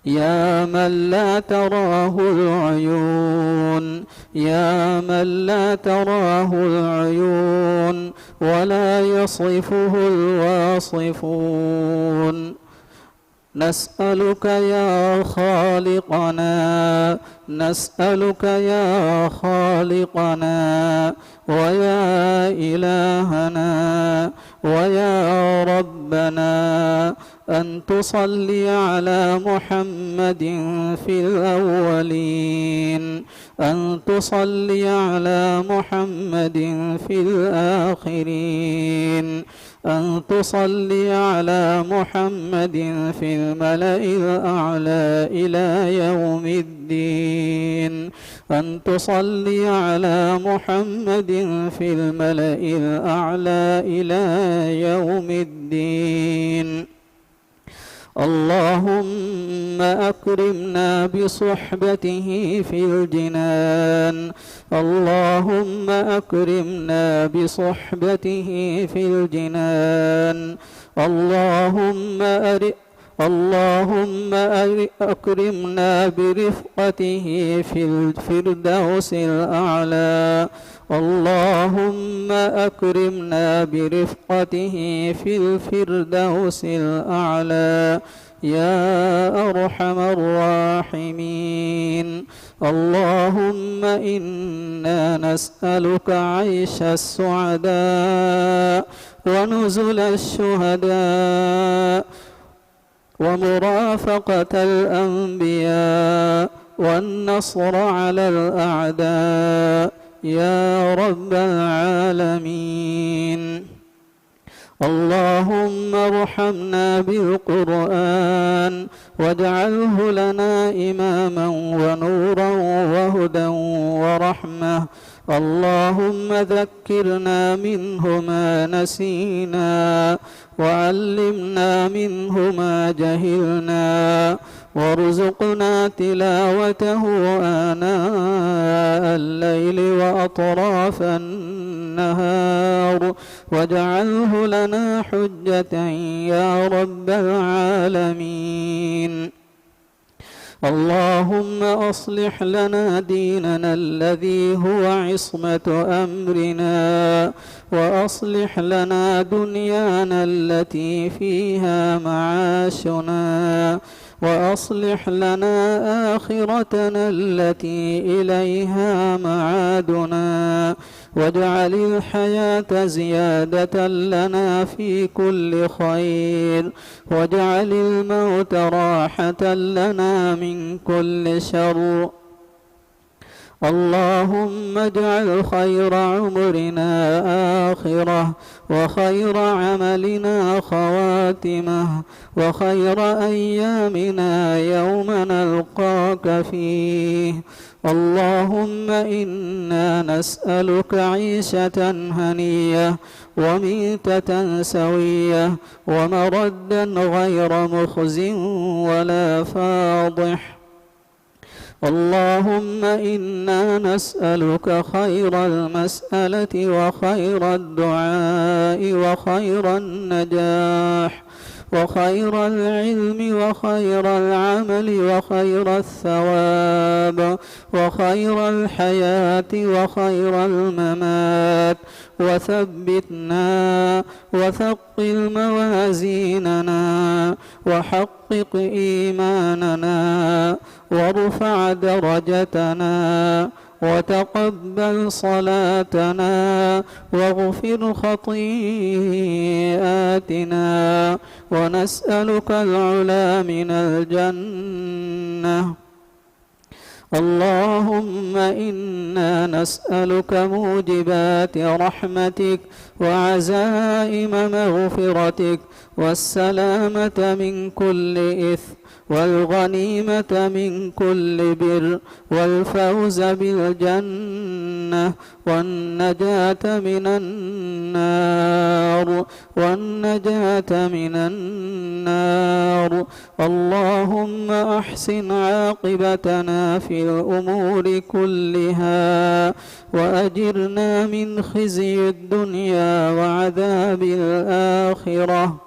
يا من لا تراه العيون يا من لا تراه العيون ولا يصفه الواصفون نسألك يا خالقنا نسألك يا خالقنا ويا إلهنا ويا ربنا أن تصلي على محمد في الأولين أن تصلي على محمد في الآخرين أن تصلي على محمد في الملأ الأعلى إلى يوم الدين أن تصلي على محمد في الملأ الأعلى إلى يوم الدين اللهم أكرمنا بصحبته في الجنان اللهم أكرمنا بصحبته في الجنان اللهم أكرمنا برفقته في الفردوس الأعلى اللهم أكرمنا برفقته في الفردوس الأعلى يا أرحم الراحمين اللهم إنا نسألك عيش السعداء ونزل الشهداء ومرافقة الأنبياء والنصر على الأعداء يا رب العالمين اللهم ارحمنا بالقرآن واجعله لنا إماما ونورا وهدى ورحمة اللهم ذكرنا منه ما نسينا وعلمنا منه ما جهلنا وارزقنا تلاوته آناء الليل وأطراف النهار واجعله لنا حجة يا رب العالمين اللهم أصلح لنا ديننا الذي هو عصمة أمرنا وأصلح لنا دنيانا التي فيها معاشنا وأصلح لنا آخرتنا التي إليها معادنا واجعل الحياة زيادة لنا في كل خير واجعل الموت راحة لنا من كل شر اللهم اجعل خير عمرنا آخرة وخير عملنا خواتمه وخير أيامنا يوم نلقاك فيه اللهم إنا نسألك عيشة هنية وميتة سوية ومردا غير مخز ولا فاضح اللهم إنا نسألك خير المسألة وخير الدعاء وخير النجاح وخير العلم وخير العمل وخير الثواب وخير الحياة وخير الممات وثبتنا وثقل موازيننا وحقق إيماننا وارفع درجتنا وتقبل صلاتنا واغفر خطيئاتنا، ونسألك العلا من الجنة. اللهم إنا نسألك موجبات رحمتك وعزائم مغفرتك والسلامة من كل إثم والغنيمة من كل بر والفوز بالجنة والنجاة من النار. اللهم أحسن عاقبتنا في الأمور كلها وأجرنا من خزي الدنيا وعذاب الآخرة.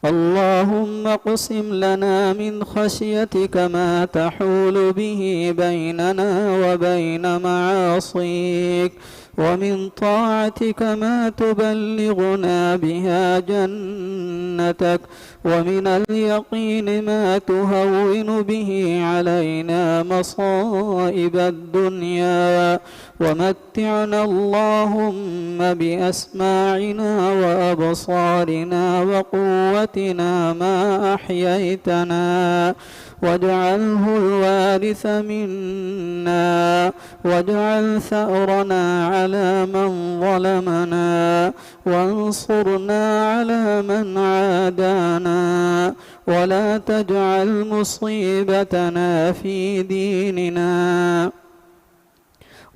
اللهم اقسم لنا من خشيتك ما تحول به بيننا وبين معاصيك، ومن طاعتك ما تبلغنا بها جنتك، ومن اليقين ما تهون به علينا مصائب الدنيا، ومتعنا اللهم بأسماعنا وأبصارنا وقوتنا ما أحييتنا، واجعله الوارث منا، واجعل ثأرنا على من ظلمنا، وانصرنا على من عادانا، ولا تجعل مصيبتنا في ديننا،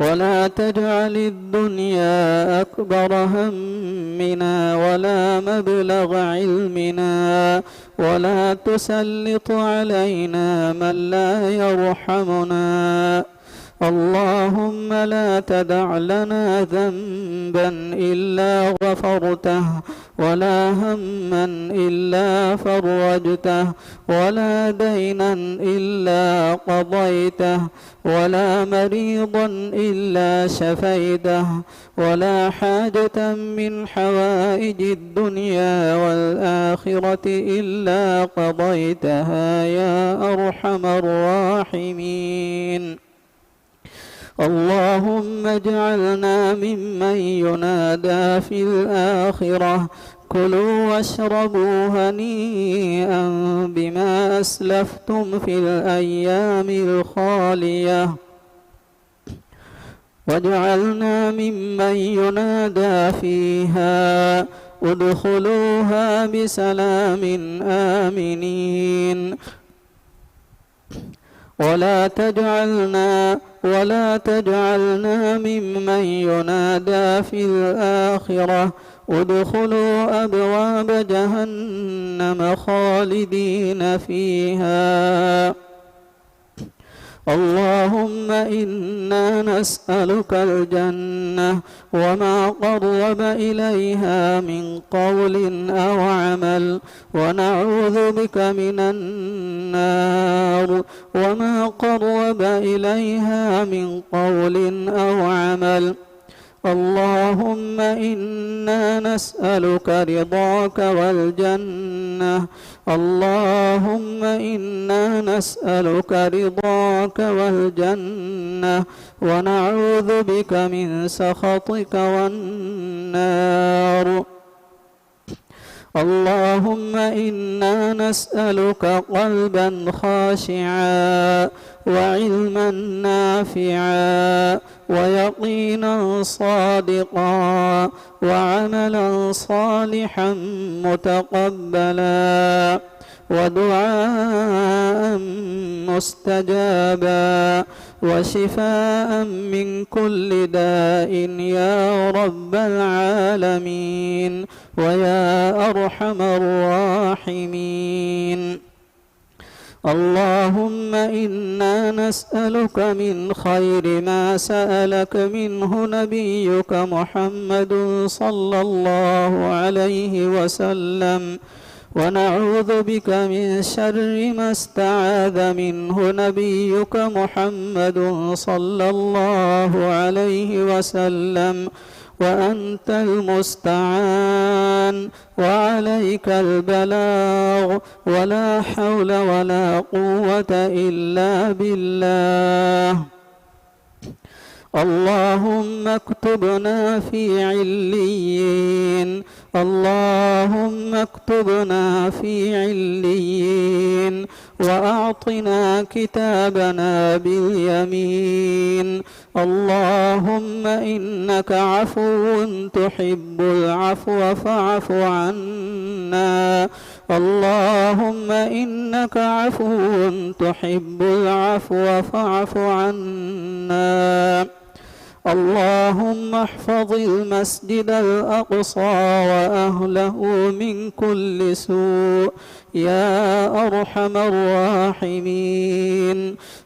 ولا تجعل الدنيا أكبر همنا ولا مبلغ علمنا، ولا تسلط علينا من لا يرحمنا. اللهم لا تدع لنا ذنبا إلا غفرته، ولا هما إلا فرجته، ولا دينا إلا قضيته، ولا مريضا إلا شفيته، ولا حاجة من حوائج الدنيا والآخرة إلا قضيتها يا أرحم الراحمين. اللهم اجعلنا ممن ينادى في الآخرة: كلوا واشربوا هنيئا بما أسلفتم في الأيام الخالية. واجعلنا ممن ينادى فيها: ادخلوها بسلام آمنين. ولا تجعلنا ممن ينادى في الآخرة: ادخلوا أبواب جهنم خالدين فيها. اللهم إنا نسألك الجنة وما قرب إليها من قول أو عمل، ونعوذ بك من النار وما قرب إليها من قول أو عمل. اللهم إنا نسألك رضاك والجنة. اللهم إنا نسألك رضاك والجنة، ونعوذ بك من سخطك والنار. اللهم إنا نسألك قلبا خاشعا، وعلما نافعا، ويقينا صادقا، وعملا صالحا متقبلا، ودعاء مستجابا، وشفاء من كل داء يا رب العالمين ويا أرحم الراحمين. اللهم إنا نسألك من خير ما سألك منه نبيك محمد صلى الله عليه وسلم، ونعوذ بك من شر ما استعاذ منه نبيك محمد صلى الله عليه وسلم، وأنت المستعان وعليك البلاغ، ولا حول ولا قوة إلا بالله. اللهم اكتبنا في عليين، اللهم اكتبنا في عليين، وأعطنا كتابنا باليمين. اللهم إنك عفو تحب العفو فاعف عنا، اللهم إنك عفو تحب العفو فاعف عنا. اللهم احفظ المسجد الأقصى وأهله من كل سوء يا أرحم الراحمين.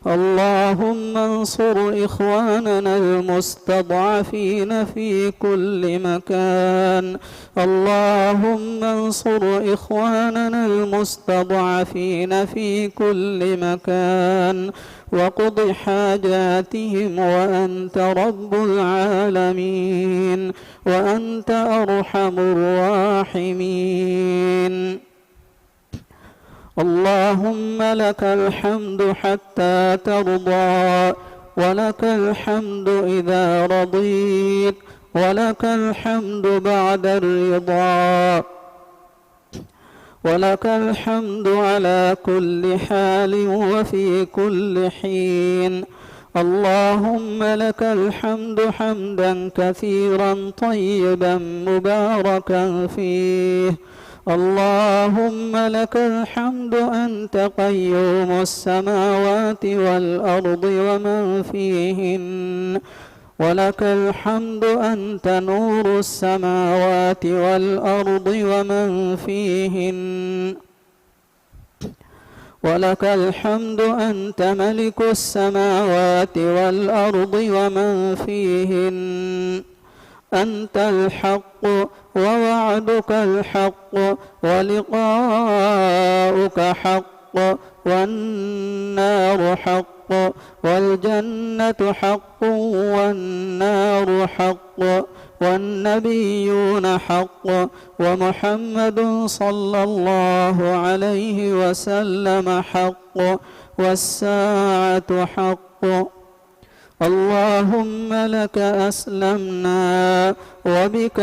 اللهم انصر إخواننا المستضعفين في كل مكان، اللهم انصر إخواننا المستضعفين في كل مكان وقض حاجاتهم، وأنت رب العالمين، وأنت أرحم الراحمين. اللهم لك الحمد حتى ترضى، ولك الحمد إذا رضيت، ولك الحمد بعد الرضا، ولك الحمد على كل حال وفي كل حين. اللهم لك الحمد حمدا كثيرا طيبا مباركا فيه. اللهم لك الحمد أنت قيوم السماوات والأرض ومن فيهن، ولك الحمد أنت نور السماوات والأرض ومن فيهن، ولك الحمد أنت ملك السماوات والأرض ومن فيهن. أنت الحق ووعدك الحق ولقاؤك حق، والنار حق، والجنة حق والنار حق، والنبيون حق، ومحمد صلى الله عليه وسلم حق، والساعة حق. اللهم لك أسلمنا وبك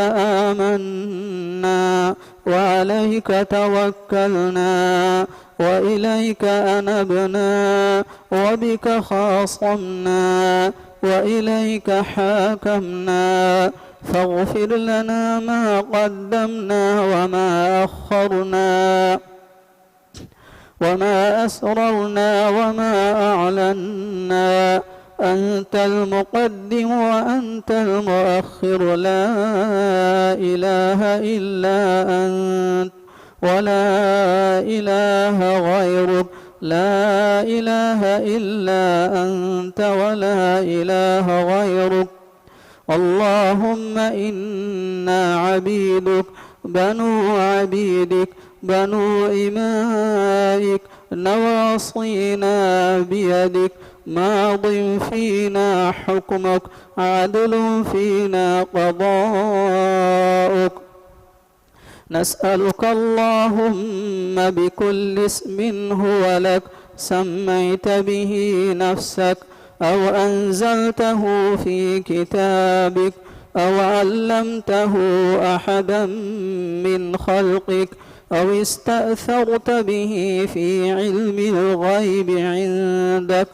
آمنا وعليك توكلنا وإليك أنبنا وبك خاصمنا وإليك حاكمنا، فاغفر لنا ما قدمنا وما أخرنا وما أسررنا وما أعلنا. أنت المقدم وأنت المؤخر، لا إله إلا أنت ولا إله غيرك، لا إله إلا أنت ولا إله غيرك. اللهم إنا عبيدك بنو عبيدك بنو إمائك، نواصينا بيدك، ماض فينا حكمك، عدل فينا قضاؤك. نسألك اللهم بكل اسم هو لك سميت به نفسك أو أنزلته في كتابك أو علمته أحدا من خلقك أو استأثرت به في علم الغيب عندك،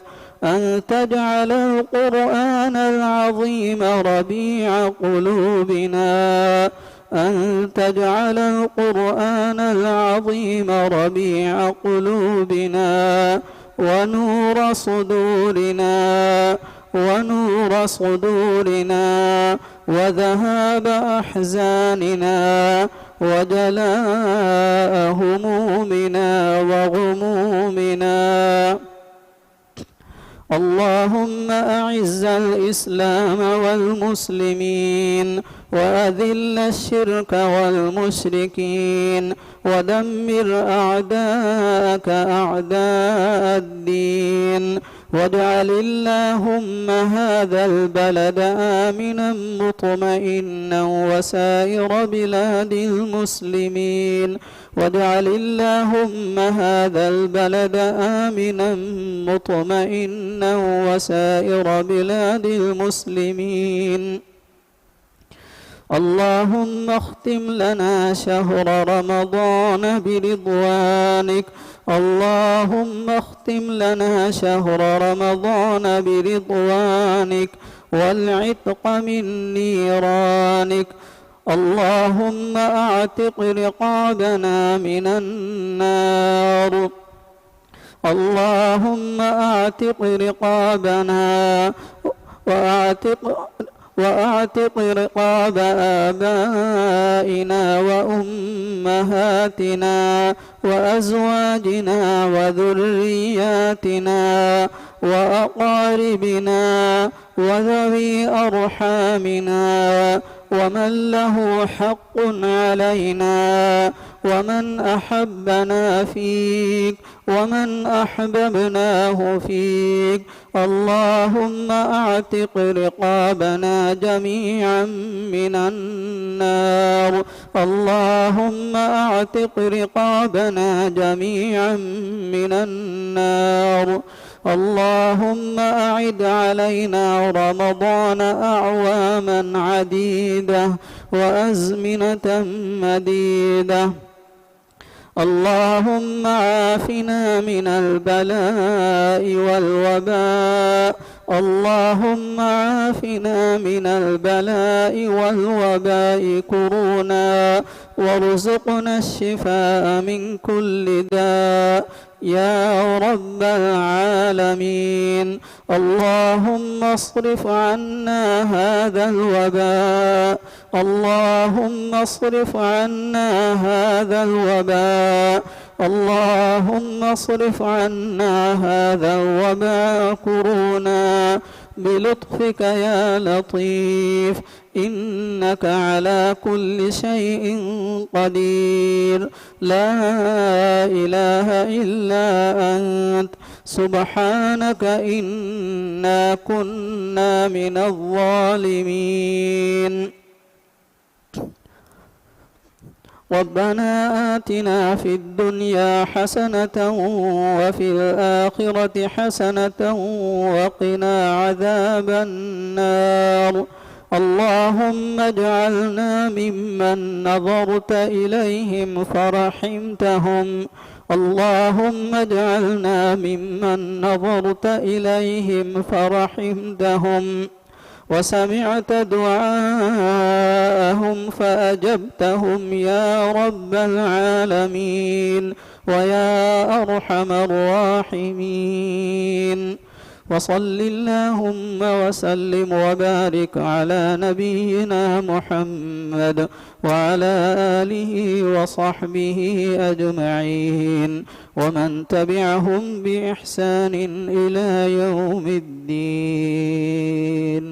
أن تجعل القرآن العظيم ربيع قلوبنا، أن تجعل القرآن العظيم ربيع قلوبنا ونور صدورنا ونور صدورنا وذهاب أحزاننا وجلاء همومنا وغمومنا. اللهم أعز الإسلام والمسلمين وأذل الشرك والمشركين ودمر أعداءك أعداء الدين واجعل اللهم هذا البلد آمنا مطمئنا وسائر بلاد المسلمين. واجعل اللهم هذا البلد آمنا مطمئنا وسائر بلاد المسلمين. اللهم اختم لنا شهر رمضان برضوانك. اللهم اختم لنا شهر رمضان برضوانك والعتق من نيرانك. اللهم اعتق رقابنا من النار. اللهم اعتق رقابنا وأعتق رقاب آبائنا وأمهاتنا وأزواجنا وذرياتنا وأقاربنا وذوي أرحامنا ومن له حق علينا ومن أحبنا فيك ومن أحببناه فيك. اللهم أعتق رقابنا جميعا من النار. اللهم أعتق رقابنا جميعا من النار. اللهم أعد علينا رمضان أعواما عديدة وأزمنة مديدة. اللهم عافنا من البلاء والوباء. اللهم عافنا من البلاء والوباء كرونا وارزقنا الشفاء من كل داء يا رب العالمين. اللهم اصرف عنا هذا الوباء. اللهم اصرف عنا هذا الوباء. اللهم اصرف عنا هذا الوباء كرونا بلطفك يا لطيف إنك على كل شيء قدير. لا إله إلا أنت سبحانك إنا كنا من الظالمين. ربنا آتنا في الدنيا حسنة وفي الآخرة حسنة وقنا عذاب النار. اللهم اجعلنا ممن نظرت إليهم فرحمتهم. اللهم اجعلنا ممن نظرت إليهم فرحمتهم وسمعت دعاءهم فأجبتهم يا رب العالمين ويا أرحم الراحمين. وصل اللهم وسلم وبارك على نبينا محمد وعلى آله وصحبه أجمعين ومن تبعهم بإحسان إلى يوم الدين.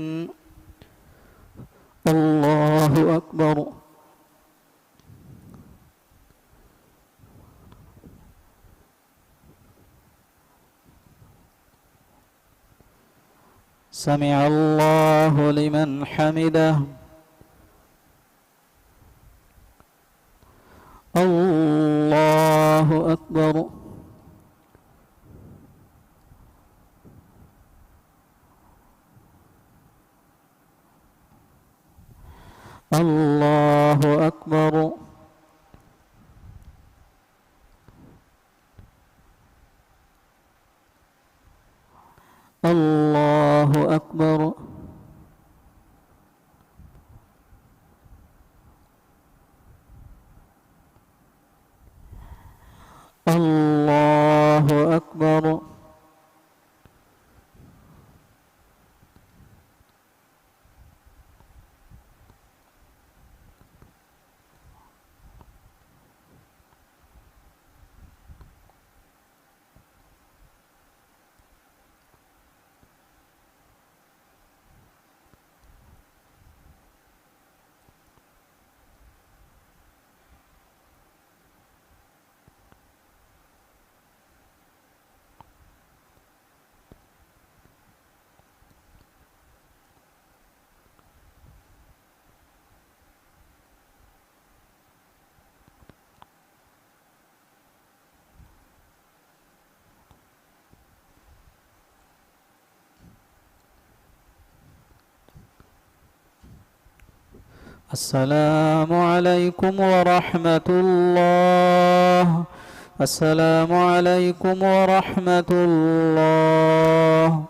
الله أكبر. سمع الله لمن حمده. الله أكبر. الله أكبر. الله أكبر. الله أكبر. السلام عليكم ورحمة الله. السلام عليكم ورحمة الله.